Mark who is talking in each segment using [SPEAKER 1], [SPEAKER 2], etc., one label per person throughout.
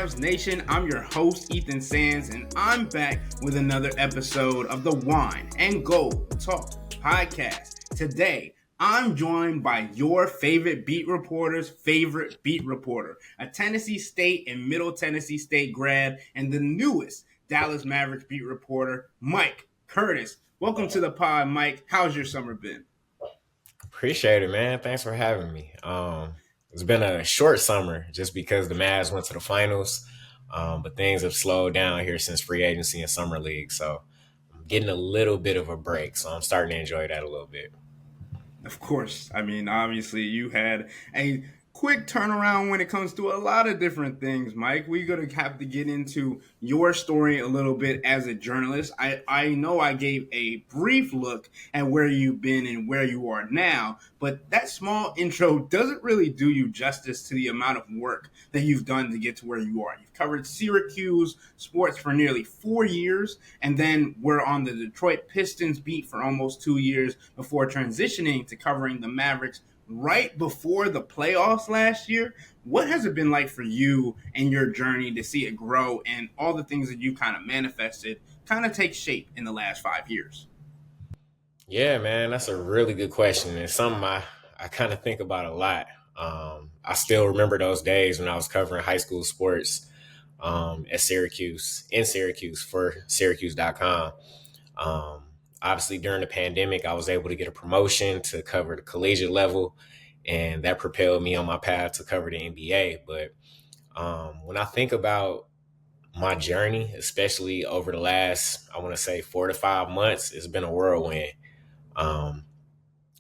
[SPEAKER 1] Cavs Nation? I'm your host, Ethan Sands, and I'm back with another episode of the Wine and Gold Talk podcast. Today, I'm joined by your favorite beat reporter's favorite beat reporter, a Tennessee State and Middle Tennessee State grad, and the newest Dallas Mavericks beat reporter, Mike Curtis. Welcome to the pod, Mike. How's your summer been?
[SPEAKER 2] Appreciate it, man. Thanks for having me. It's been a short summer just because the Mavs went to the finals, but things have slowed down here since free agency and summer league. So I'm getting a little bit of a break. So I'm starting to enjoy that a little bit.
[SPEAKER 1] Of course. I mean, obviously, you had a quick turnaround when it comes to a lot of different things, Mike. We're going to have to get into your story a little bit as a journalist. I know I gave a brief look at where you've been and where you are now, but that small intro doesn't really do you justice to the amount of work that you've done to get to where you are. You've covered Syracuse sports for nearly 4 years, and then we're on the Detroit Pistons beat for almost 2 years before transitioning to covering the Mavericks right before the playoffs last year. What has it been like for you and your journey to see it grow and all the things that you kind of manifested kind of take shape in the last 5 years?
[SPEAKER 2] Yeah, man, that's a really good question. And something I kind of think about a lot. I still remember those days when I was covering high school sports in Syracuse for cleveland.com. Obviously, during the pandemic, I was able to get a promotion to cover the collegiate level, and that propelled me on my path to cover the NBA. But when I think about my journey, especially over the last, I want to say 4 to 5 months, it's been a whirlwind.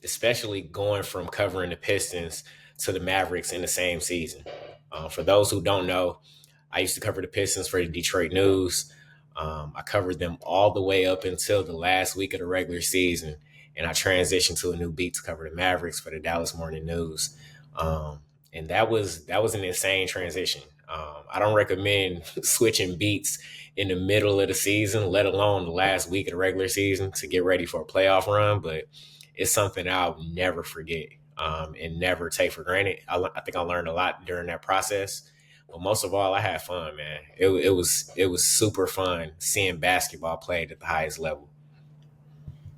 [SPEAKER 2] Especially going from covering the Pistons to the Mavericks in the same season. For those who don't know, I used to cover the Pistons for the Detroit News. I covered them all the way up until the last week of the regular season, and I transitioned to a new beat to cover the Mavericks for the Dallas Morning News. And that was an insane transition. I don't recommend switching beats in the middle of the season, let alone the last week of the regular season to get ready for a playoff run, but it's something I'll never forget and never take for granted. I think I learned a lot during that process. But most of all, I had fun, man. It was super fun seeing basketball played at the highest level.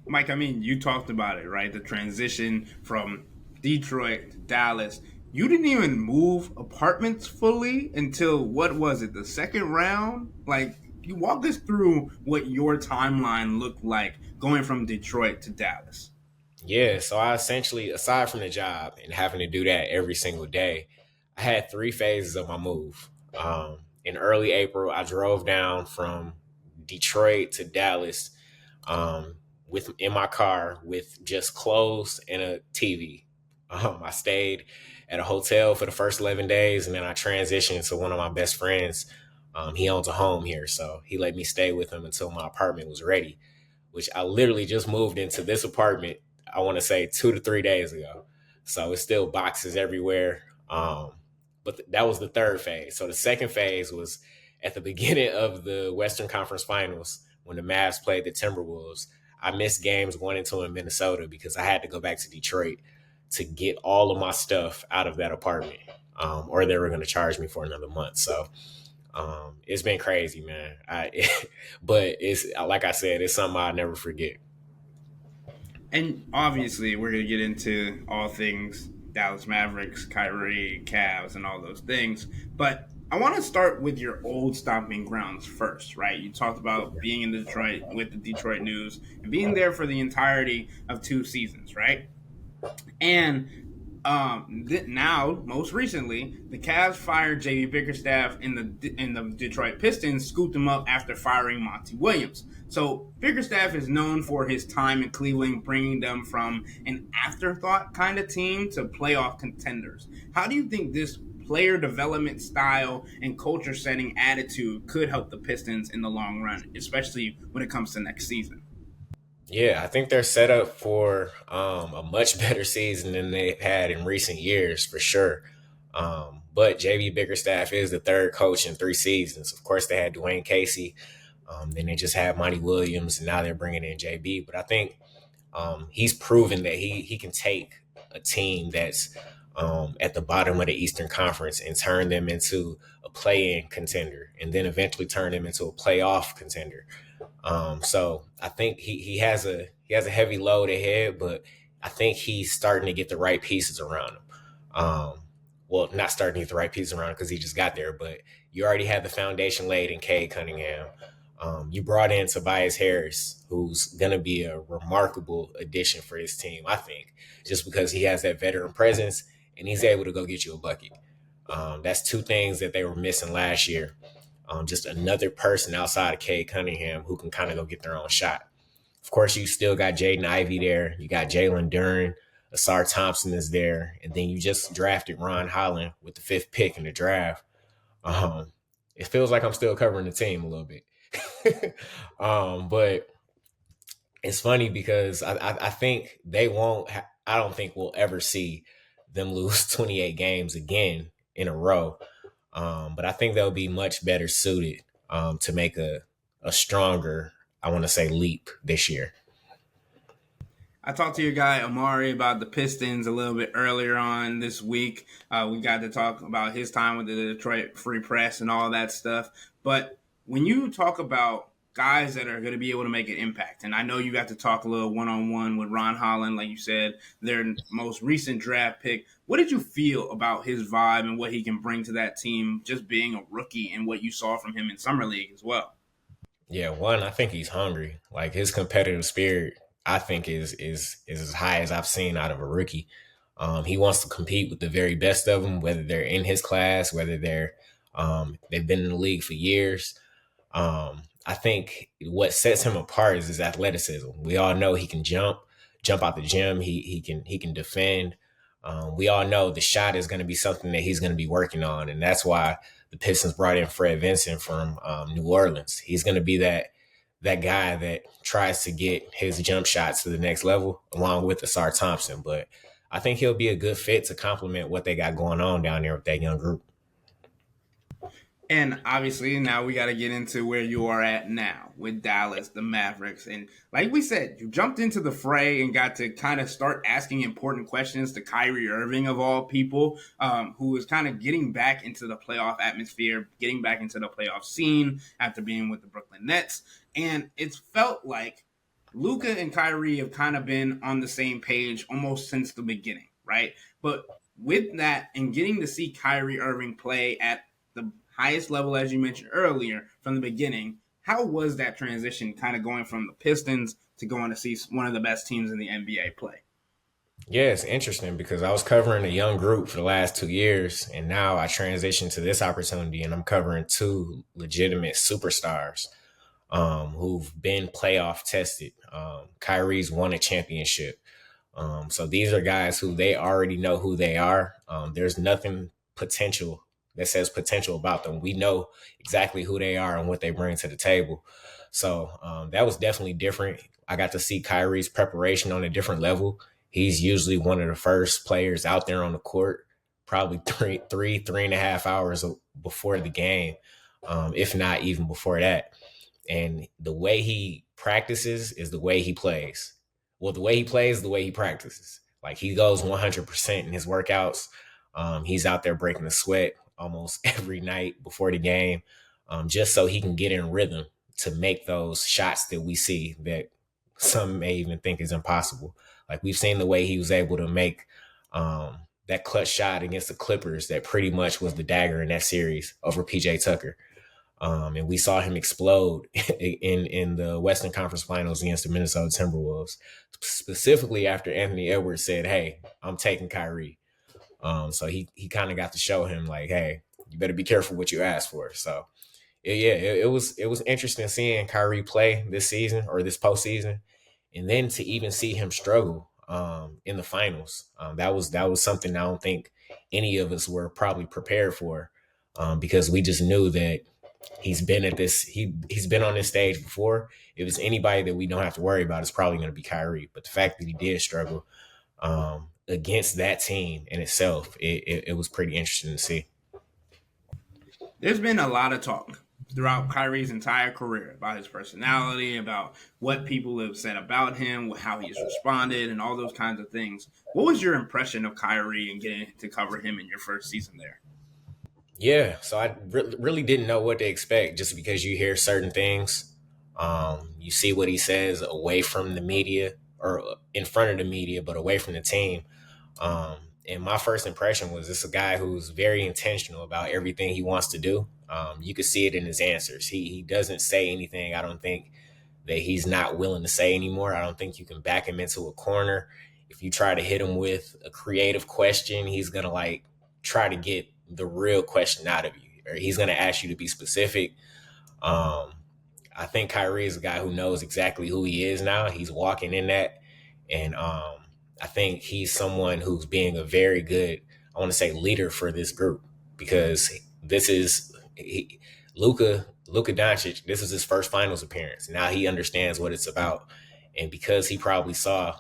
[SPEAKER 1] Mike, I mean, you talked about it, right? The transition from Detroit to Dallas. You didn't even move apartments fully until, what was it, the second round? Like, you walk us through what your timeline looked like going from Detroit to Dallas.
[SPEAKER 2] Yeah, so I essentially, aside from the job and having to do that every single day, I had 3 phases of my move. In early April, I drove down from Detroit to Dallas in my car with just clothes and a TV. I stayed at a hotel for the first 11 days, and then I transitioned to one of my best friends. He owns a home here, so he let me stay with him until my apartment was ready, which I literally just moved into this apartment, I want to say 2 to 3 days ago. So it's still boxes everywhere. But that was the third phase. So the second phase was at the beginning of the Western Conference Finals when the Mavs played the Timberwolves. I missed games 1 and 2 in Minnesota because I had to go back to Detroit to get all of my stuff out of that apartment, or they were going to charge me for another month. So it's been crazy, man. But it's, like I said, it's something I'll never forget.
[SPEAKER 1] And obviously, we're going to get into all things Dallas Mavericks, Kyrie, Cavs, and all those things. But I want to start with your old stomping grounds first, right? You talked about being in Detroit with the Detroit News and being there for the entirety of 2 seasons, right? And now, most recently, the Cavs fired J.B. Bickerstaff, and the Detroit Pistons scooped him up after firing Monty Williams. So Bickerstaff is known for his time in Cleveland, bringing them from an afterthought kind of team to playoff contenders. How do you think this player development style and culture setting attitude could help the Pistons in the long run, especially when it comes to next season?
[SPEAKER 2] Yeah, I think they're set up for a much better season than they've had in recent years, for sure. But JB Bickerstaff is the third coach in 3 seasons. Of course, they had Dwayne Casey. Then they just had Monty Williams, and now they're bringing in JB. But I think he's proven that he can take a team that's at the bottom of the Eastern Conference and turn them into a play-in contender, and then eventually turn them into a playoff contender. So I think he has a heavy load ahead, but I think he's starting to get the right pieces around him. Well, not starting to get the right pieces around him because he just got there, but you already had the foundation laid in Cade Cunningham. You brought in Tobias Harris, who's going to be a remarkable addition for this team, I think, just because he has that veteran presence and he's able to go get you a bucket. That's two things that they were missing last year. Just another person outside of Cade Cunningham who can kind of go get their own shot. Of course, you still got Jaden Ivey there. You got Jalen Duren. Asar Thompson is there. And then you just drafted Ron Holland with the 5th pick in the draft. Um, it feels like I'm still covering the team a little bit. But it's funny because I think they won't. I don't think we'll ever see them lose 28 games again in a row. But I think they'll be much better suited to make a stronger, I want to say, leap this year.
[SPEAKER 1] I talked to your guy Amari about the Pistons a little bit earlier on this week. We got to talk about his time with the Detroit Free Press and all that stuff. But when you talk about guys that are going to be able to make an impact, and I know you got to talk a little one-on-one with Ron Holland, like you said, their most recent draft pick. What did you feel about his vibe and what he can bring to that team, just being a rookie, and what you saw from him in Summer League as well?
[SPEAKER 2] Yeah, one, I think he's hungry. Like his competitive spirit, I think is as high as I've seen out of a rookie. He wants to compete with the very best of them, whether they're in his class, whether they've been in the league for years. I think what sets him apart is his athleticism. We all know he can jump out the gym. He can defend. We all know the shot is going to be something that he's going to be working on, and that's why the Pistons brought in Fred Vincent from New Orleans. He's going to be that guy that tries to get his jump shots to the next level, along with Asar Thompson. But I think he'll be a good fit to complement what they got going on down there with that young group.
[SPEAKER 1] And obviously, now we got to get into where you are at now with Dallas, the Mavericks. And like we said, you jumped into the fray and got to kind of start asking important questions to Kyrie Irving, of all people, who is kind of getting back into the playoff atmosphere, getting back into the playoff scene after being with the Brooklyn Nets. And it's felt like Luka and Kyrie have kind of been on the same page almost since the beginning, right? But with that and getting to see Kyrie Irving play at the highest level, as you mentioned earlier, from the beginning, how was that transition kind of going from the Pistons to going to see one of the best teams in the NBA play?
[SPEAKER 2] Yeah, it's interesting because I was covering a young group for the last 2 years, and now I transitioned to this opportunity, and I'm covering two legitimate superstars who've been playoff tested. Kyrie's won a championship. So these are guys who they already know who they are. There's nothing potential that says potential about them. We know exactly who they are and what they bring to the table. So that was definitely different. I got to see Kyrie's preparation on a different level. He's usually one of the first players out there on the court, probably 3.5 hours before the game, if not even before that. And the way he practices is the way he plays. Well, the way he plays, the way he practices. Like he goes 100% in his workouts. He's out there breaking the sweat almost every night before the game, just so he can get in rhythm to make those shots that we see that some may even think is impossible. Like we've seen the way he was able to make that clutch shot against the Clippers that pretty much was the dagger in that series over PJ Tucker. And we saw him explode in the Western Conference Finals against the Minnesota Timberwolves, specifically after Anthony Edwards said, "Hey, I'm taking Kyrie." So he kind of got to show him like, "Hey, you better be careful what you ask for." So it was interesting seeing Kyrie play this season or this postseason, and then to even see him struggle in the finals. That was something I don't think any of us were probably prepared for, because we just knew that he's been at this he's been on this stage before. If it's anybody that we don't have to worry about, it's probably going to be Kyrie. But the fact that he did struggle against that team in itself, it was pretty interesting to see.
[SPEAKER 1] There's been a lot of talk throughout Kyrie's entire career about his personality, about what people have said about him, how he's responded, and all those kinds of things. What was your impression of Kyrie and getting to cover him in your first season there?
[SPEAKER 2] Yeah, so I really didn't know what to expect just because you hear certain things. You see what he says away from the media or in front of the media, but away from the team. Um, and my first impression was this a guy who's very intentional about everything he wants to do. You could see it in his answers. He doesn't say anything, I don't think, that he's not willing to say anymore. I don't think you can back him into a corner. If you try to hit him with a creative question, he's gonna like try to get the real question out of you, or he's gonna ask you to be specific. Um, I think Kyrie is a guy who knows exactly who he is now. He's walking in that, and I think he's someone who's being a very good, I want to say, leader for this group because this is Luka Doncic. This is his first finals appearance. Now he understands what it's about, and because he probably saw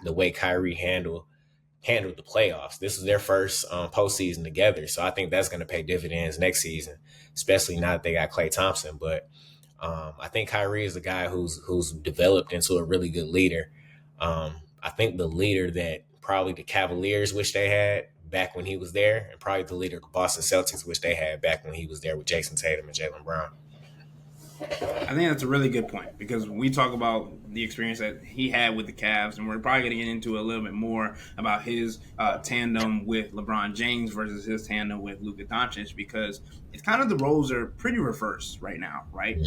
[SPEAKER 2] the way Kyrie handled the playoffs. This is their first postseason together, so I think that's going to pay dividends next season, especially now that they got Klay Thompson. But I think Kyrie is a guy who's developed into a really good leader. I think the leader that probably the Cavaliers wish they had back when he was there, and probably the leader the Boston Celtics wish they had back when he was there with Jason Tatum and Jaylen Brown.
[SPEAKER 1] I think that's a really good point because we talk about the experience that he had with the Cavs, and we're probably going to get into a little bit more about his tandem with LeBron James versus his tandem with Luka Doncic because it's kind of the roles are pretty reversed right now, right?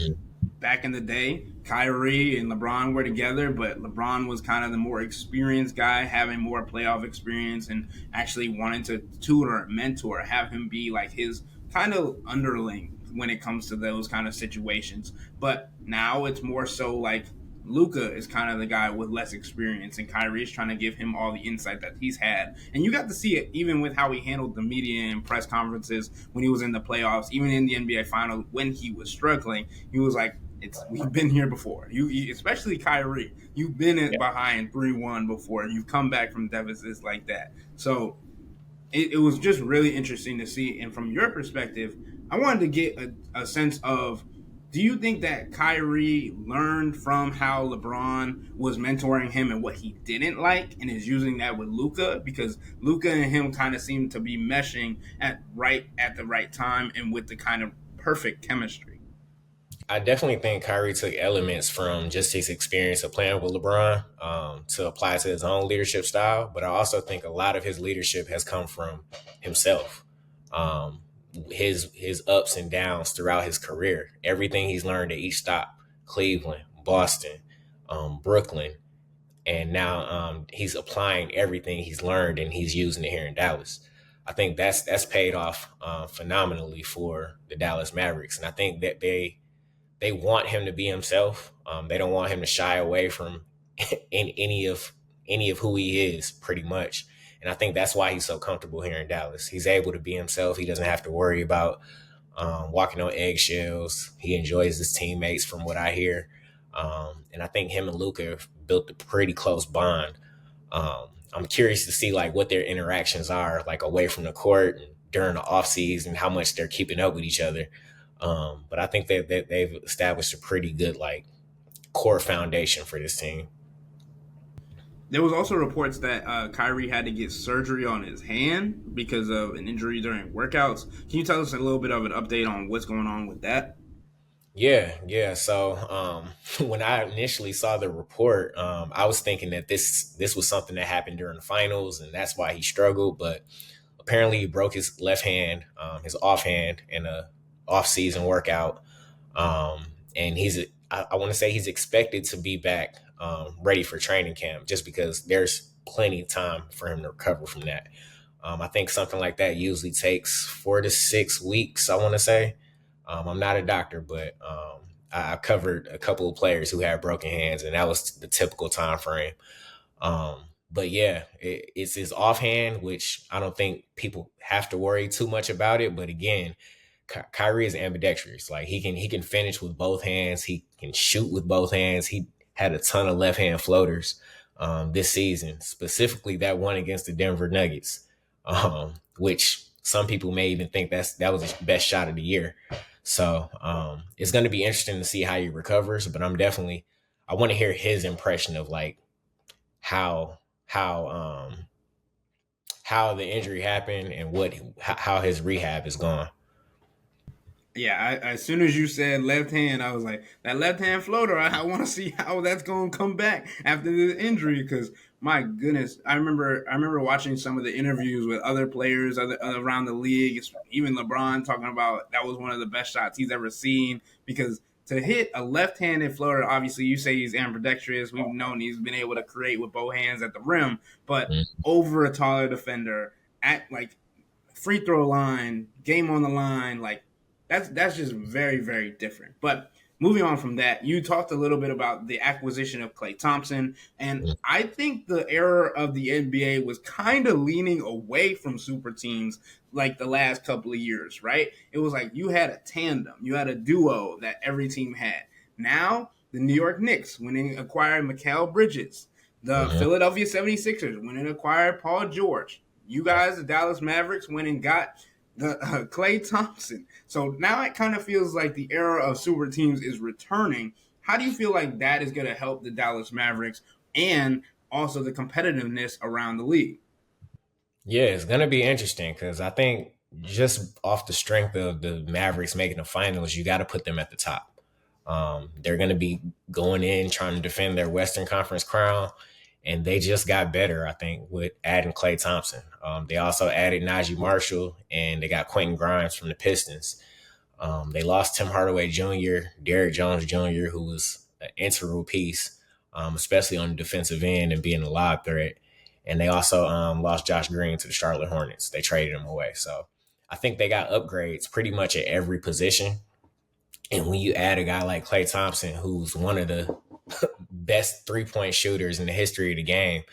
[SPEAKER 1] Back in the day, Kyrie and LeBron were together, but LeBron was kind of the more experienced guy, having more playoff experience and actually wanting to tutor, mentor, have him be like his kind of underling when it comes to those kind of situations. But now it's more so like Luca is kind of the guy with less experience, and Kyrie's trying to give him all the insight that he's had. And you got to see it even with how he handled the media and press conferences when he was in the playoffs, even in the NBA Finals when he was struggling. He was like, we've been here before. You especially Kyrie, you've been behind 3-1 before. You've come back from deficits like that. So it was just really interesting to see. And from your perspective, I wanted to get a sense of, do you think that Kyrie learned from how LeBron was mentoring him and what he didn't like and is using that with Luka? Because Luka and him kind of seem to be meshing at the right time and with the kind of perfect chemistry.
[SPEAKER 2] I definitely think Kyrie took elements from just his experience of playing with LeBron to apply to his own leadership style. But I also think a lot of his leadership has come from himself. Um, his ups and downs throughout his career, everything he's learned at each stop, Cleveland, Boston, Brooklyn, and now he's applying everything he's learned and he's using it here in Dallas. I think that's paid off phenomenally for the Dallas Mavericks, and I think that they want him to be himself. They don't want him to shy away from in any of who he is, pretty much. And I think that's why he's so comfortable here in Dallas. He's able to be himself. He doesn't have to worry about walking on eggshells. He enjoys his teammates, from what I hear. And I think him and Luka have built a pretty close bond. I'm curious to see like what their interactions are like away from the court and during the off season, how much they're keeping up with each other. But I think that they've established a pretty good like core foundation for this team.
[SPEAKER 1] There was also reports that Kyrie had to get surgery on his hand because of an injury during workouts. Can you tell us a little bit of an update on what's going on with that?
[SPEAKER 2] Yeah. So when I initially saw the report, I was thinking that this was something that happened during the finals, and that's why he struggled. But apparently, he broke his left hand, his offhand, in a off-season workout, and I want to say he's expected to be back ready for training camp, just because there's plenty of time for him to recover from that. I think something like that usually takes 4 to 6 weeks. I want to say. I'm not a doctor, but I covered a couple of players who had broken hands, and that was the typical time frame. But yeah, it's his offhand, which I don't think people have to worry too much about it. But again, Kyrie is ambidextrous. Like he can finish with both hands. He can shoot with both hands. He had a ton of left hand floaters this season, specifically that one against the Denver Nuggets, which some people may even think that was his best shot of the year. So it's going to be interesting to see how he recovers. But I want to hear his impression of like how how um how the injury happened and how his rehab is going.
[SPEAKER 1] Yeah, as soon as you said left hand, I was like, that left hand floater. I want to see how that's going to come back after the injury. Because my goodness, I remember watching some of the interviews with other players around the league. Even LeBron talking about that was one of the best shots he's ever seen. Because to hit a left-handed floater, obviously you say he's ambidextrous. We've known he's been able to create with both hands at the rim, but
[SPEAKER 2] Mm.
[SPEAKER 1] over a taller defender at like free throw line, game on the line, like that's just very very different. But moving on from that, you talked a little bit about the acquisition of Klay Thompson, and I think the era of the NBA was kind of leaning away from super teams like the last couple of years, right? It was like you had a tandem, you had a duo that every team had. Now, the New York Knicks, when they acquired Mikal Bridges, the
[SPEAKER 2] Mm-hmm.
[SPEAKER 1] Philadelphia 76ers, when they acquired Paul George, you guys, the Dallas Mavericks, went and got the Klay Thompson. So now it kind of feels like the era of super teams is returning. How do you feel like that is going to help the Dallas Mavericks and also the competitiveness around the league?
[SPEAKER 2] Yeah, it's gonna be interesting because I think just off the strength of the Mavericks making the finals, you got to put them at the top. They're gonna be going in trying to defend their Western Conference crown, and they just got better. I think with adding Klay Thompson. They also added Najee Marshall, and they got Quentin Grimes from the Pistons. They lost Tim Hardaway Jr., Derrick Jones Jr., who was an integral piece, especially on the defensive end and being a lob threat. And they also lost Josh Green to the Charlotte Hornets. They traded him away. So I think they got upgrades pretty much at every position. And when you add a guy like Klay Thompson, who's one of the best 3-point shooters in the history of the game,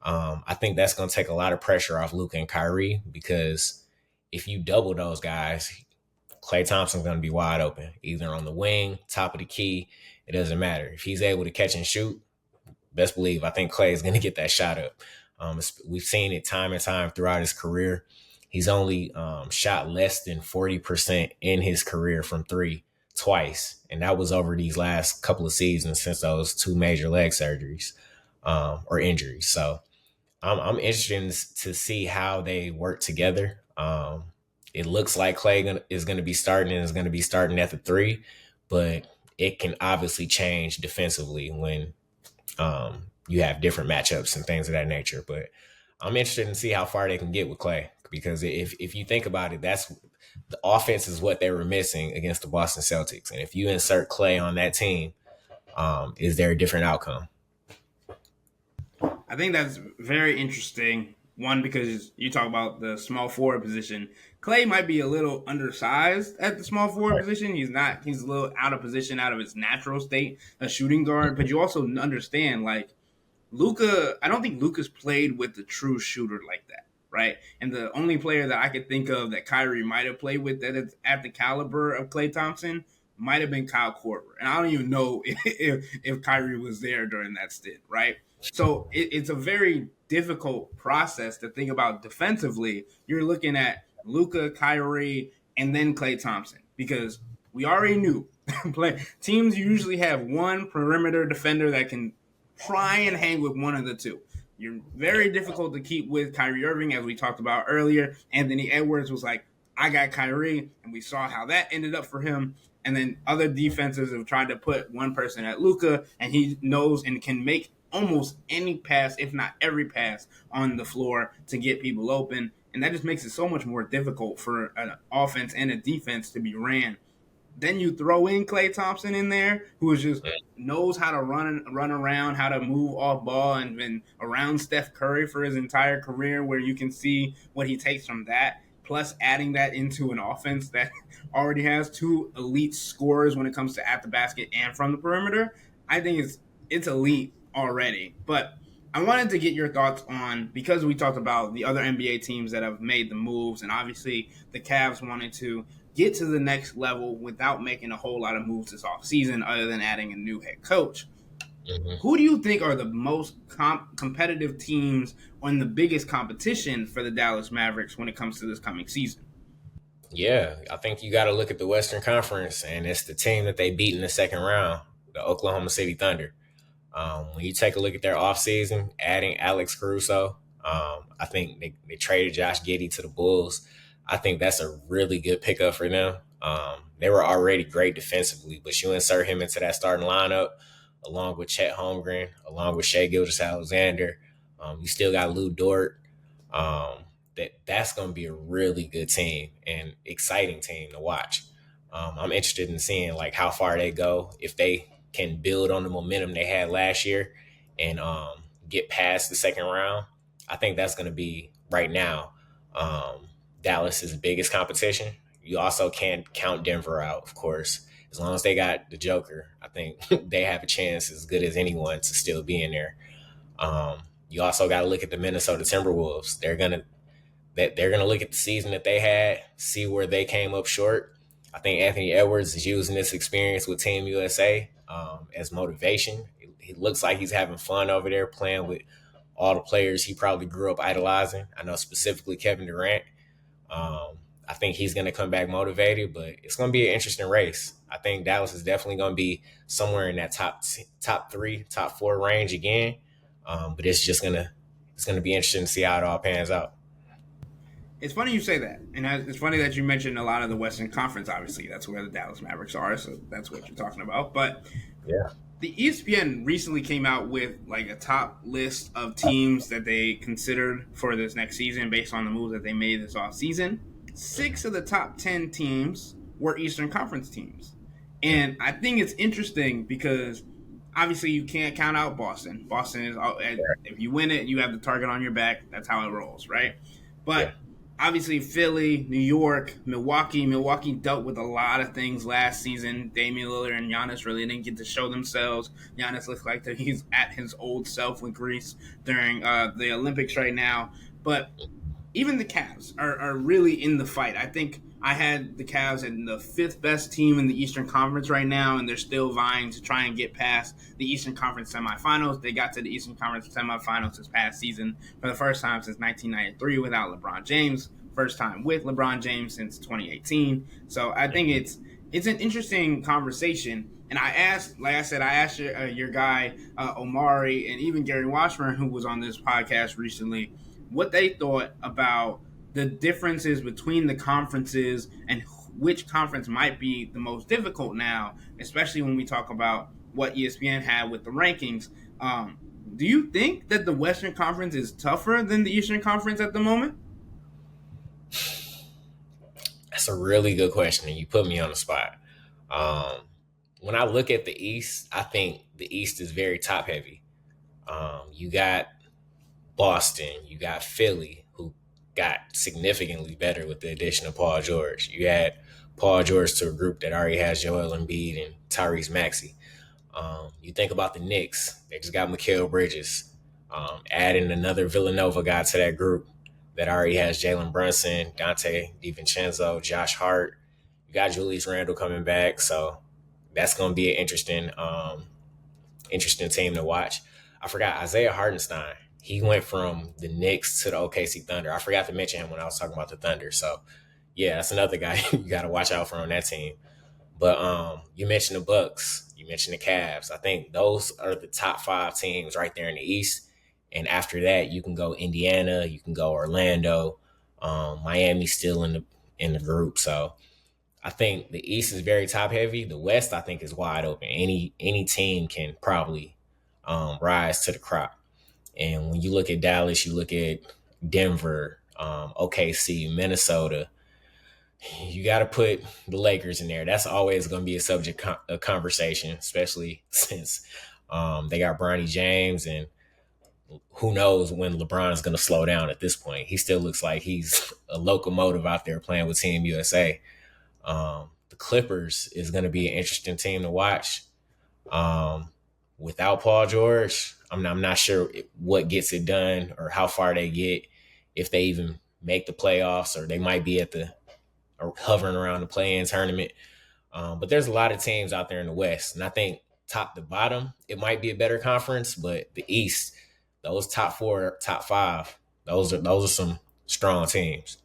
[SPEAKER 2] I think that's going to take a lot of pressure off Luka and Kyrie because if you double those guys, Klay Thompson's going to be wide open, either on the wing, top of the key. It doesn't matter. If he's able to catch and shoot, best believe I think Klay is going to get that shot up. We've seen it time and time throughout his career. He's only shot less than 40% in his career from three twice. And that was over these last couple of seasons since those two major leg surgeries or injuries. So I'm interested to see how they work together. It looks like Clay is going to be starting and is going to be starting at the three, but it can obviously change defensively when you have different matchups and things of that nature. But I'm interested in see how far they can get with Clay because if you think about it, that's the offense is what they were missing against the Boston Celtics, and if you insert Clay on that team, is there a different outcome?
[SPEAKER 1] I think that's very interesting. One, because you talk about the small forward position. Clay might be a little undersized at the small forward position. He's not, he's a little out of position, out of his natural state, a shooting guard. But you also understand, like, Luca, I don't think Luca's played with the true shooter like that, right? And the only player that I could think of that Kyrie might have played with that is at the caliber of Klay Thompson might have been Kyle Korver. And I don't even know if Kyrie was there during that stint, right? So it's a very difficult process to think about defensively. You're looking at Luca, Kyrie, and then Klay Thompson because we already knew teams usually have one perimeter defender that can try and hang with one of the two. You're very difficult to keep with Kyrie Irving, as we talked about earlier. Anthony Edwards was like, I got Kyrie, and we saw how that ended up for him. And then other defenses have tried to put one person at Luka, and he knows and can make almost any pass, if not every pass, on the floor to get people open. And that just makes it so much more difficult for an offense and a defense to be ran. Then you throw in Klay Thompson in there, who is just knows how to run around, how to move off ball, and been around Steph Curry for his entire career, where you can see what he takes from that. Plus, adding that into an offense that already has two elite scorers when it comes to at the basket and from the perimeter, I think it's elite already. But I wanted to get your thoughts on, because we talked about the other NBA teams that have made the moves, and obviously the Cavs wanted to get to the next level without making a whole lot of moves this offseason other than adding a new head coach.
[SPEAKER 2] Mm-hmm.
[SPEAKER 1] Who do you think are the most competitive teams on the biggest competition for the Dallas Mavericks when it comes to this coming season?
[SPEAKER 2] Yeah, I think you got to look at the Western Conference, and it's the team that they beat in the second round, the Oklahoma City Thunder. When you take a look at their offseason, adding Alex Caruso, I think they traded Josh Giddey to the Bulls. I think that's a really good pickup for them. They were already great defensively, but you insert him into that starting lineup along with Chet Holmgren, along with Shea Gilgeous-Alexander. You still got Lou Dort. Um, that's going to be a really good team and exciting team to watch. I'm interested in seeing like how far they go if they can build on the momentum they had last year and get past the second round. I think that's going to be right now Dallas's biggest competition. You also can't count Denver out, of course. As long as they got the Joker, I think they have a chance as good as anyone to still be in there. You also got to look at the Minnesota Timberwolves. They're gonna look at the season that they had, see where they came up short. I think Anthony Edwards is using this experience with Team USA as motivation. He looks like he's having fun over there playing with all the players he probably grew up idolizing. I know specifically Kevin Durant. I think he's going to come back motivated, but it's going to be an interesting race. I think Dallas is definitely going to be somewhere in that top three, top four range again. But it's gonna be interesting to see how it all pans out.
[SPEAKER 1] It's funny you say that, and it's funny that you mentioned a lot of the Western Conference. Obviously, that's where the Dallas Mavericks are, so that's what you're talking about. But
[SPEAKER 2] Yeah.
[SPEAKER 1] the ESPN recently came out with like a top list of teams that they considered for this next season based on the moves that they made this off season. Six of the top 10 teams were Eastern Conference teams, and I think it's interesting because obviously you can't count out Boston. Boston is if you win it, you have the target on your back. That's how it rolls, right?
[SPEAKER 2] Yeah.
[SPEAKER 1] But obviously Philly, New York, Milwaukee. Milwaukee dealt with a lot of things last season. Damian Lillard and Giannis really didn't get to show themselves. Giannis looks like he's at his old self with Greece during the Olympics right now. But even the Cavs are really in the fight. I think I had the Cavs in the fifth best team in the Eastern Conference right now, and they're still vying to try and get past the Eastern Conference semifinals. They got to the Eastern Conference semifinals this past season for the first time since 1993 without LeBron James. First time with LeBron James since 2018. So I think it's an interesting conversation. And I asked, like I said, I asked your guy Omari and even Gary Washburn, who was on this podcast recently, what they thought about the differences between the conferences and which conference might be the most difficult now, especially when we talk about what ESPN had with the rankings. Do you think that the Western Conference is tougher than the Eastern Conference at the moment?
[SPEAKER 2] That's a really good question, and you put me on the spot. Um, when I look at the East, I think the East is very top heavy. You got Boston, you got Philly, who got significantly better with the addition of Paul George. You add Paul George to a group that already has Joel Embiid and Tyrese Maxey. You think about the Knicks, they just got Mikal Bridges. Adding another Villanova guy to that group that already has Jalen Brunson, Dante DiVincenzo, Josh Hart. You got Julius Randle coming back, so that's going to be an interesting team to watch. I forgot Isaiah Hartenstein. He went from the Knicks to the OKC Thunder. I forgot to mention him when I was talking about the Thunder. So yeah, that's another guy you got to watch out for on that team. But you mentioned the Bucks, you mentioned the Cavs. I think those are the top five teams right there in the East. And after that, you can go Indiana, you can go Orlando, Miami's still in the group. So I think the East is very top heavy. The West, I think, is wide open. Any team can probably rise to the crop. And when you look at Dallas, you look at Denver, OKC, Minnesota. You got to put the Lakers in there. That's always going to be a subject of conversation, especially since they got Bronny James, and who knows when LeBron's going to slow down at this point. He still looks like he's a locomotive out there playing with Team USA. The Clippers is going to be an interesting team to watch. Um, Without Paul George, I'm not sure what gets it done or how far they get, if they even make the playoffs, or they might be at the or hovering around the play-in tournament. But there's a lot of teams out there in the West, and I think top to bottom, it might be a better conference. But the East, those top four, top five, those are some strong teams.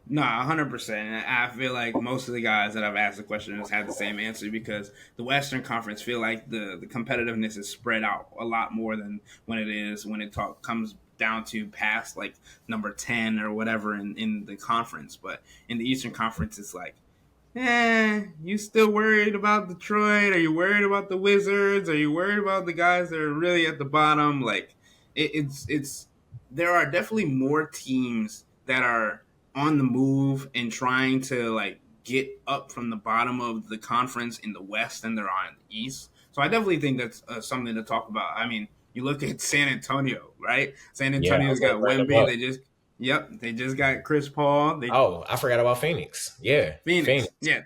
[SPEAKER 1] No, 100%. And I feel like most of the guys that I've asked the question has had the same answer because the Western Conference feel like the competitiveness is spread out a lot more than when it is when comes down to past like number 10 or whatever in the conference. But in the Eastern Conference, it's like you still worried about Detroit? Are you worried about the Wizards? Are you worried about the guys that are really at the bottom? Like, it's there are definitely more teams that are on the move and trying to like get up from the bottom of the conference in the West than there are in the East. So I definitely think that's something to talk about. I mean, you look at San Antonio, right? San
[SPEAKER 2] Yeah, I was
[SPEAKER 1] Antonio's
[SPEAKER 2] gonna
[SPEAKER 1] got
[SPEAKER 2] bring them
[SPEAKER 1] Wemby.
[SPEAKER 2] up.
[SPEAKER 1] They just got Chris Paul. They
[SPEAKER 2] Oh, I forgot about Phoenix. Yeah,
[SPEAKER 1] Phoenix.
[SPEAKER 2] Phoenix.
[SPEAKER 1] Yeah.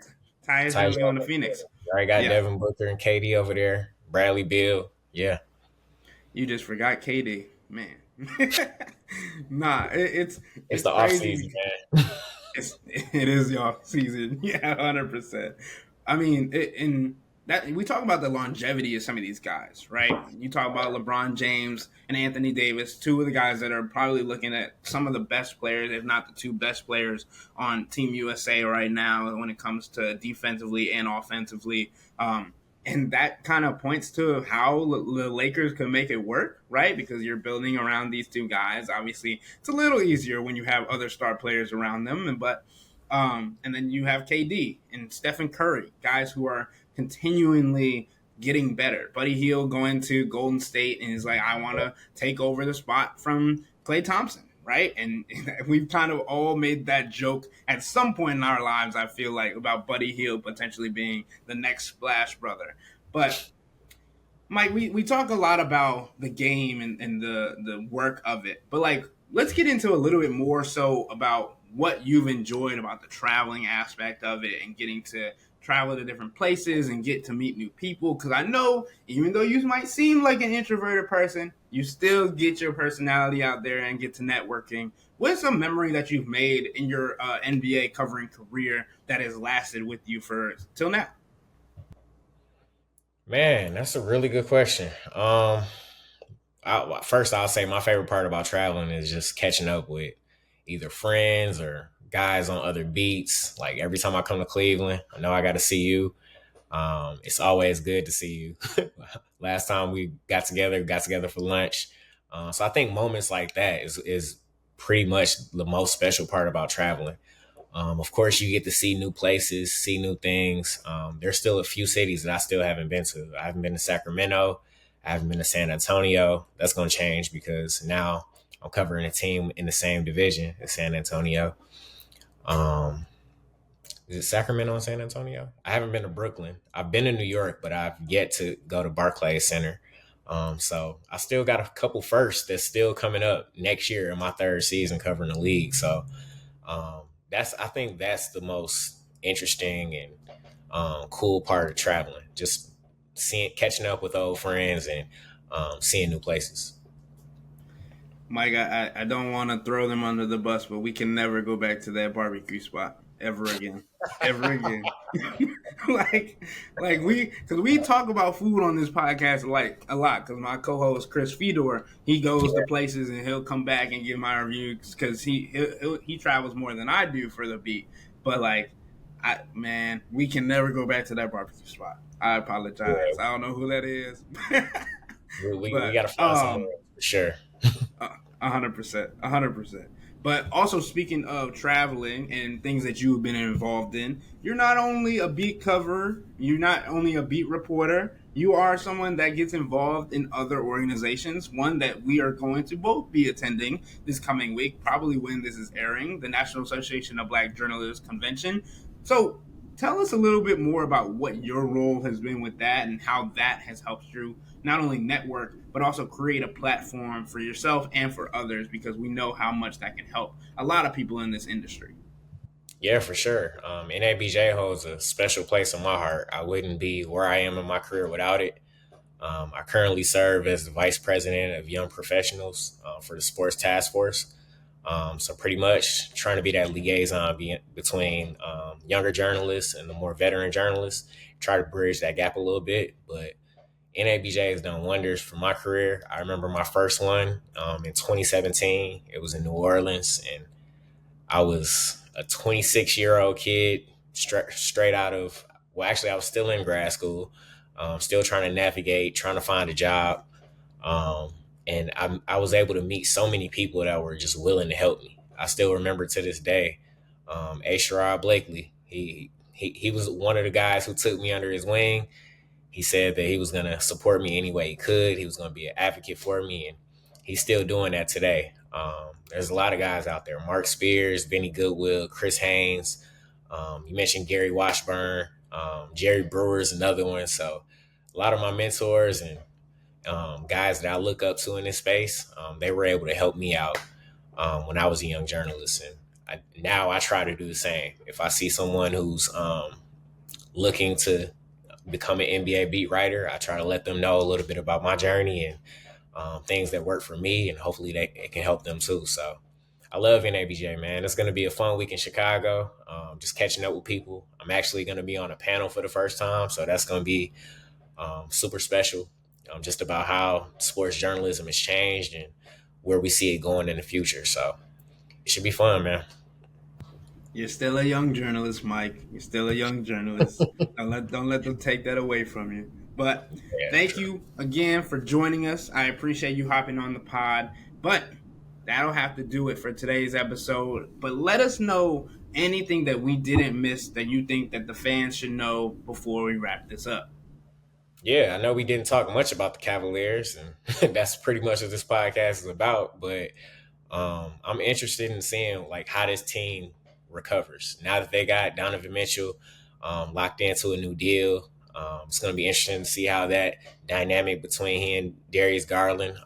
[SPEAKER 1] Tyus
[SPEAKER 2] Ty
[SPEAKER 1] Jones going to
[SPEAKER 2] Jones.
[SPEAKER 1] Phoenix.
[SPEAKER 2] You already got
[SPEAKER 1] Yeah.
[SPEAKER 2] Devin Booker and KD over there. Bradley Beal. Yeah,
[SPEAKER 1] You just forgot KD. Man. Nah,
[SPEAKER 2] it's
[SPEAKER 1] it's
[SPEAKER 2] the off season,
[SPEAKER 1] crazy.
[SPEAKER 2] man.
[SPEAKER 1] It is the off season. Yeah, 100%. I mean, in that we talk about the longevity of some of these guys, right? You talk about LeBron James and Anthony Davis, two of the guys that are probably looking at some of the best players, if not the two best players on Team USA right now when it comes to defensively and offensively. And that kind of points to how the Lakers can make it work, right? Because you're building around these two guys. Obviously, it's a little easier when you have other star players around them, and then you have KD and Stephen Curry, guys who are continually getting better. Buddy Hield going to Golden State and is like, I want to take over the spot from Klay Thompson, right? And we've kind of all made that joke at some point in our lives, I feel like, about Buddy Hield potentially being the next Splash Brother. But Mike, we talk a lot about the game and the work of it, but like let's get into a little bit more so about what you've enjoyed about the traveling aspect of it and getting to travel to different places and get to meet new people. Because I know even though you might seem like an introverted person, you still get your personality out there and get to networking. What's a memory that you've made in your NBA covering career that has lasted with you for till now?
[SPEAKER 2] Man, that's a really good question. First, I'll say my favorite part about traveling is just catching up with either friends or guys on other beats. Like every time I come to Cleveland, I know I got to see you. It's always good to see you. Last time we got together for lunch. So I think moments like that is pretty much the most special part about traveling. Of course, you get to see new places, see new things. There's still a few cities that I still haven't been to. I haven't been to Sacramento. I haven't been to San Antonio. That's going to change because now I'm covering a team in the same division as San Antonio. Um, is it Sacramento and San Antonio? I haven't been to Brooklyn. I've been to New York, but I've yet to go to Barclays Center. So I still got a couple firsts that's still coming up next year in my third season covering the league. So that's I think that's the most interesting and cool part of traveling. Just seeing, catching up with old friends and seeing new places.
[SPEAKER 1] Mike, I don't want to throw them under the bus, but we can never go back to that barbecue spot ever again. Ever again. like, because we talk about food on this podcast like a lot. Because my co-host Chris Fedor, he goes to places and he'll come back and give my reviews because he travels more than I do for the beat. But like, we can never go back to that barbecue spot. I apologize.
[SPEAKER 2] Yeah,
[SPEAKER 1] I don't know who that is,
[SPEAKER 2] we got
[SPEAKER 1] but
[SPEAKER 2] to find somewhere for sure.
[SPEAKER 1] 100%, 100%. But also speaking of traveling and things that you've been involved in, you're not only a beat cover, you're not only a beat reporter, you are someone that gets involved in other organizations. One that we are going to both be attending this coming week, probably when this is airing, the National Association of Black Journalists Convention. So tell us a little bit more about what your role has been with that and how that has helped you not only network but also create a platform for yourself and for others because we know how much that can help a lot of people in this industry.
[SPEAKER 2] Yeah, for sure. NABJ holds a special place in my heart. I wouldn't be where I am in my career without it. I currently serve as the vice president of young professionals for the sports task force. So pretty much trying to be that liaison between younger journalists and the more veteran journalists. Try to bridge that gap a little bit, but NABJ has done wonders for my career. I remember my first one in 2017. It was in New Orleans, and I was a 26-year-old kid straight out of, well, actually, I was still in grad school, still trying to navigate, trying to find a job. Um, and I was able to meet so many people that were just willing to help me. I still remember to this day, A. Sherrod Blakely. He was one of the guys who took me under his wing. He said that he was going to support me any way he could. He was going to be an advocate for me, and he's still doing that today. There's a lot of guys out there: Mark Spears, Benny Goodwill, Chris Haynes. You mentioned Gary Washburn, Jerry Brewer's another one. So a lot of my mentors and guys that I look up to in this space, they were able to help me out when I was a young journalist, and now I try to do the same. If I see someone who's looking to become an NBA beat writer, I try to let them know a little bit about my journey and things that work for me, and hopefully it can help them too. So I love NABJ, man. It's going to be a fun week in Chicago, just catching up with people. I'm actually going to be on a panel for the first time, so that's going to be super special, just about how sports journalism has changed and where we see it going in the future. So it should be fun, man.
[SPEAKER 1] You're still a young journalist, Mike. You're still a young journalist. Don't let them take that away from you. But
[SPEAKER 2] Yeah,
[SPEAKER 1] thank
[SPEAKER 2] true.
[SPEAKER 1] you again for joining us. I appreciate you hopping on the pod. But that'll have to do it for today's episode. But let us know anything that we didn't miss that you think that the fans should know before we wrap this up.
[SPEAKER 2] Yeah, I know we didn't talk much about the Cavaliers, and that's pretty much what this podcast is about. But I'm interested in seeing like how this team recovers now that they got Donovan Mitchell locked into a new deal. It's going to be interesting to see how that dynamic between he and Darius Garland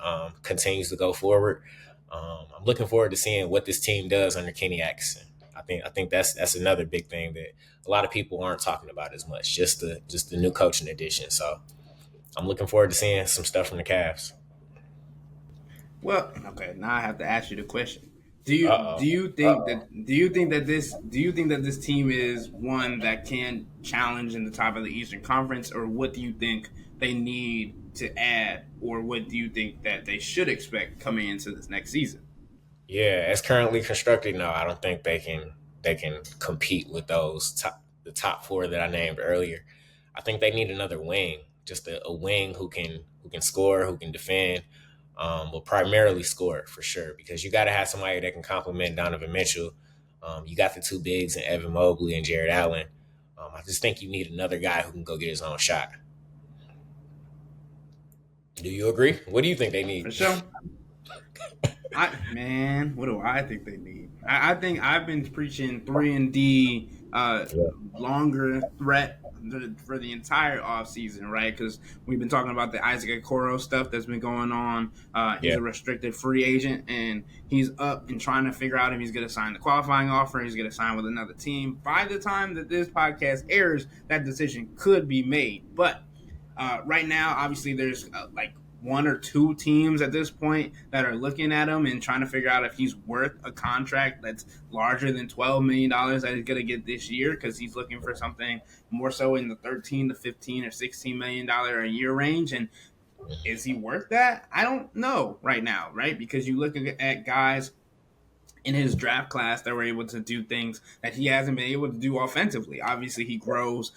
[SPEAKER 2] continues to go forward. I'm looking forward to seeing what this team does under Kenny Atkinson. I think that's another big thing that a lot of people aren't talking about as much. Just the new coaching addition. So I'm looking forward to seeing some stuff from the Cavs.
[SPEAKER 1] Well, okay, now I have to ask you the question.
[SPEAKER 2] Uh
[SPEAKER 1] Do you think that this team is one that can challenge in the top of the Eastern Conference, or what do you think they need to add, or what do you think that they should expect coming into this next season?
[SPEAKER 2] Yeah, as currently constructed, no, I don't think they can compete with the top four that I named earlier. I think they need another wing, just a wing who can score, who can defend, but primarily score for sure. Because you got to have somebody that can complement Donovan Mitchell. You got the two bigs in Evan Mobley and Jared Allen. I just think you need another guy who can go get his own shot. Do you agree? What do you think they
[SPEAKER 1] For
[SPEAKER 2] need?
[SPEAKER 1] sure. What do I think they need? I think I've been preaching 3 and D,
[SPEAKER 2] Yeah,
[SPEAKER 1] longer threat for the entire offseason, right? Because we've been talking about the Isaac Okoro stuff that's been going on. He's
[SPEAKER 2] yeah,
[SPEAKER 1] a restricted free agent, and he's up and trying to figure out if he's going to sign the qualifying offer. He's going to sign with another team. By the time that this podcast airs, that decision could be made. But right now, obviously, there's like one or two teams at this point that are looking at him and trying to figure out if he's worth a contract that's larger than $12 million that he's going to get this year, because he's looking for something more so in the 13 to 15 or $16 million a year range. And is he worth that? I don't know right now, right? Because you look at guys in his draft class that were able to do things that he hasn't been able to do offensively. Obviously, he grows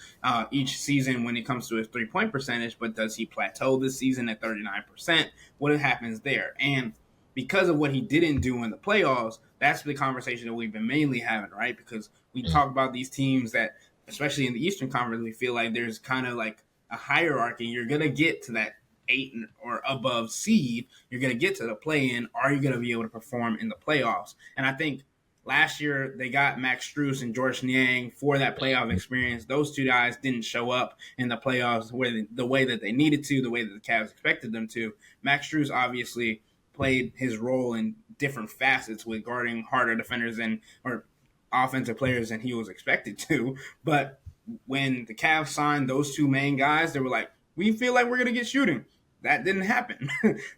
[SPEAKER 1] each season when it comes to his 3-point percentage, but does he plateau this season at 39%? What happens there? And because of what he didn't do in the playoffs, that's the conversation that we've been mainly having, right? Because we talk about these teams that, especially in the Eastern Conference, we feel like there's kind of like a hierarchy. You're going to get to that 8 or above seed, you're going to get to the play in. Are you going to be able to perform in the playoffs? And I think last year they got Max Strus and George Niang for that playoff experience. Those two guys didn't show up in the playoffs the way that they needed to, the way that the Cavs expected them to. Max Strus obviously played his role in different facets with guarding harder defenders or offensive players than he was expected to. But when the Cavs signed those two main guys, they were like, we feel like we're going to get shooting. That didn't happen.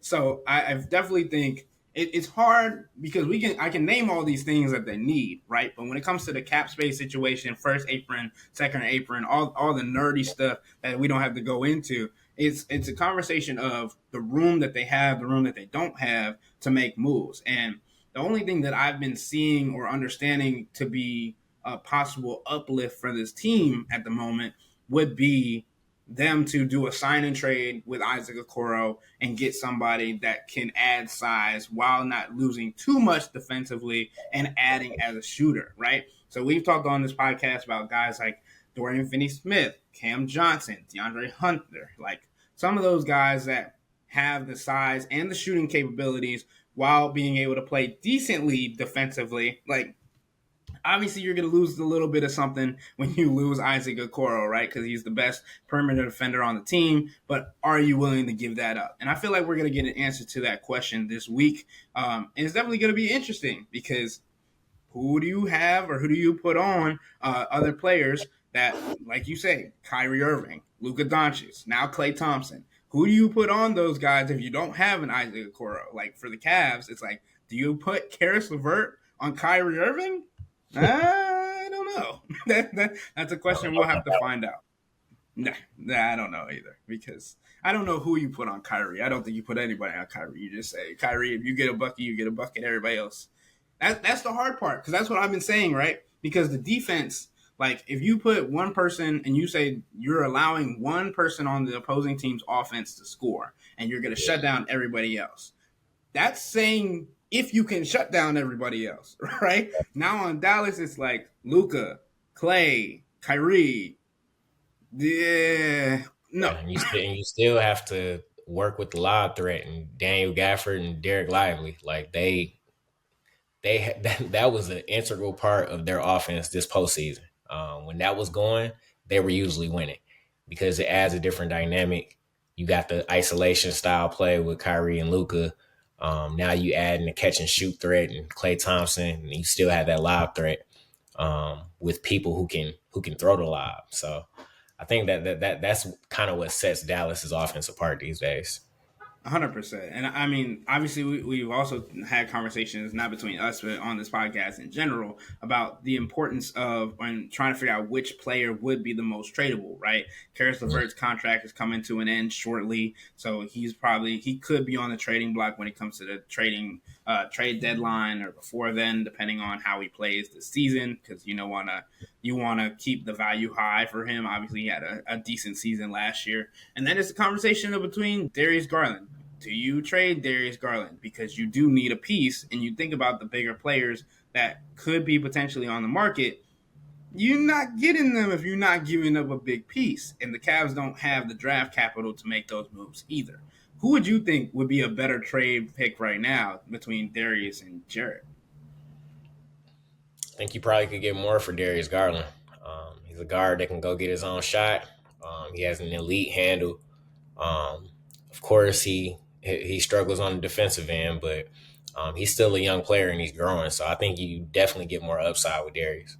[SPEAKER 1] So I definitely think it's hard because I can name all these things that they need, right? But when it comes to the cap space situation, first apron, second apron, all the nerdy stuff that we don't have to go into, it's a conversation of the room that they have, the room that they don't have to make moves. And The only thing that I've been seeing or understanding to be a possible uplift for this team at the moment would be them to do a sign and trade with Isaac Okoro and get somebody that can add size while not losing too much defensively and adding as a shooter, right? So we've talked on this podcast about guys like Dorian Finney-Smith, Cam Johnson, DeAndre Hunter, like some of those guys that have the size and the shooting capabilities while being able to play decently defensively. Like, obviously, you're going to lose a little bit of something when you lose Isaac Okoro, right? Because he's the best perimeter defender on the team. But are you willing to give that up? And I feel like we're going to get an answer to that question this week. And it's definitely going to be interesting because who do you have or who do you put on other players that, like you say, Kyrie Irving, Luka Doncic, now Klay Thompson? Who do you put on those guys if you don't have an Isaac Okoro? Like for the Cavs, it's like, do you put Karis LeVert on Kyrie Irving? I don't know. That's a question we'll have to find out. Nah, I don't know either because I don't know who you put on Kyrie. I don't think you put anybody on Kyrie. You just say, Kyrie, if you get a bucket, you get a bucket. Everybody else. That's the hard part because that's what I've been saying, right? Because the defense, like if you put one person and you say you're allowing one person on the opposing team's offense to score and you're going to shut down everybody else, that's saying if you can shut down everybody else, right? Now on Dallas, it's like Luka, Klay, Kyrie. Yeah, no.
[SPEAKER 2] And you still have to work with the lob threat and Daniel Gafford and Derek Lively. Like that was an integral part of their offense this postseason. When that was going, they were usually winning because it adds a different dynamic. You got the isolation style play with Kyrie and Luka. Now you add in the catch and shoot threat and Klay Thompson, and you still have that lob threat with people who can throw the lob. So I think that's kind of what sets Dallas's offense apart these days.
[SPEAKER 1] 100%. And I mean, obviously, we've also had conversations, not between us, but on this podcast in general, about the importance of when trying to figure out which player would be the most tradable, right? Karis LeVert's contract is coming to an end shortly. So he could be on the trading block when it comes to the trade deadline or before then, depending on how he plays this season, because you want to keep the value high for him. Obviously, he had a decent season last year. And then it's a conversation between Darius Garland. Do you trade Darius Garland? Because you do need a piece, and you think about the bigger players that could be potentially on the market. You're not getting them if you're not giving up a big piece. And the Cavs don't have the draft capital to make those moves either. Who would you think would be a better trade pick right now between Darius and Jarrett?
[SPEAKER 2] I think you probably could get more for Darius Garland. He's a guard that can go get his own shot. He has an elite handle. Of course, he struggles on the defensive end, but he's still a young player and he's growing. So I think you definitely get more upside with Darius.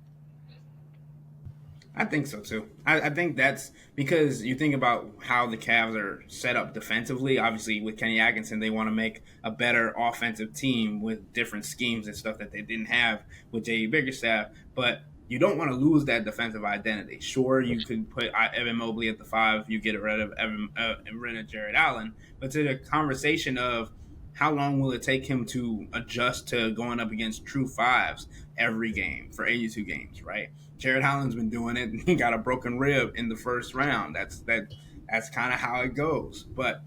[SPEAKER 1] I think so too. I think that's because you think about how the Cavs are set up defensively. Obviously, with Kenny Atkinson, they want to make a better offensive team with different schemes and stuff that they didn't have with J.E. Bickerstaff. But you don't want to lose that defensive identity. Sure, you could put Evan Mobley at the 5. You get rid of Jared Allen. But to the conversation of how long will it take him to adjust to going up against true 5s every game for 82 games, right? Jared Allen's been doing it, and he got a broken rib in the first round. That's kind of how it goes. But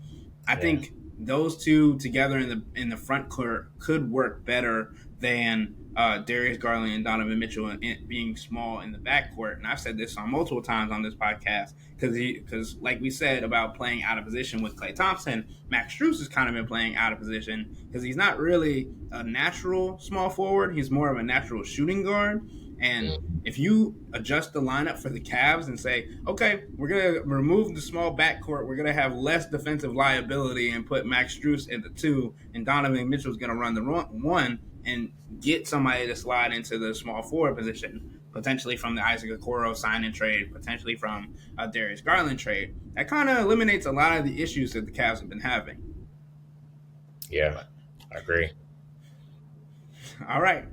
[SPEAKER 1] I think those two together in the front court could work better than Darius Garland and Donovan Mitchell being small in the backcourt. And I've said this on multiple times on this podcast because like we said about playing out of position with Klay Thompson, Max Strus has kind of been playing out of position because he's not really a natural small forward. He's more of a natural shooting guard. And if you adjust the lineup for the Cavs and say, okay, we're going to remove the small backcourt, we're going to have less defensive liability and put Max Strus in the 2, and Donovan Mitchell's going to run the 1 and get somebody to slide into the small forward position, potentially from the Isaac Okoro sign and trade, potentially from a Darius Garland trade. That kind of eliminates a lot of the issues that the Cavs have been having.
[SPEAKER 2] Yeah, I agree.
[SPEAKER 1] All right.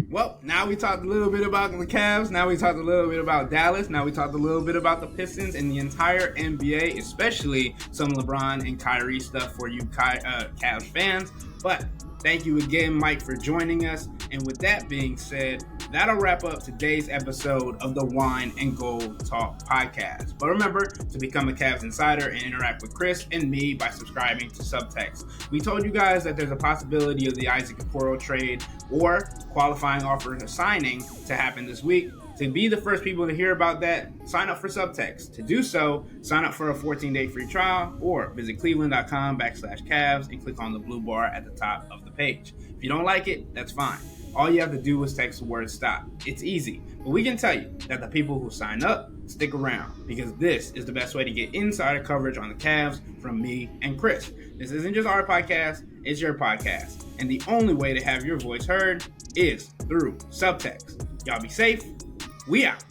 [SPEAKER 1] Well, now we talked a little bit about the Cavs. Now we talked a little bit about Dallas. Now we talked a little bit about the Pistons and the entire NBA, especially some LeBron and Kyrie stuff for you Cavs fans. But Thank you again, Mike, for joining us. And with that being said, that'll wrap up today's episode of the Wine and Gold Talk podcast. But remember to become a Cavs insider and interact with Chris and me by subscribing to Subtext. We told you guys that there's a possibility of the Isaac Okoro trade or qualifying offer signing to happen this week. To be the first people to hear about that, sign up for Subtext. To do so, sign up for a 14-day free trial or visit cleveland.com/Cavs and click on the blue bar at the top of the page. If you don't like it, that's fine. All you have to do is text the word STOP. It's easy, but we can tell you that the people who sign up stick around because this is the best way to get insider coverage on the Cavs from me and Chris. This isn't just our podcast, it's your podcast. And the only way to have your voice heard is through Subtext. Y'all be safe. We out.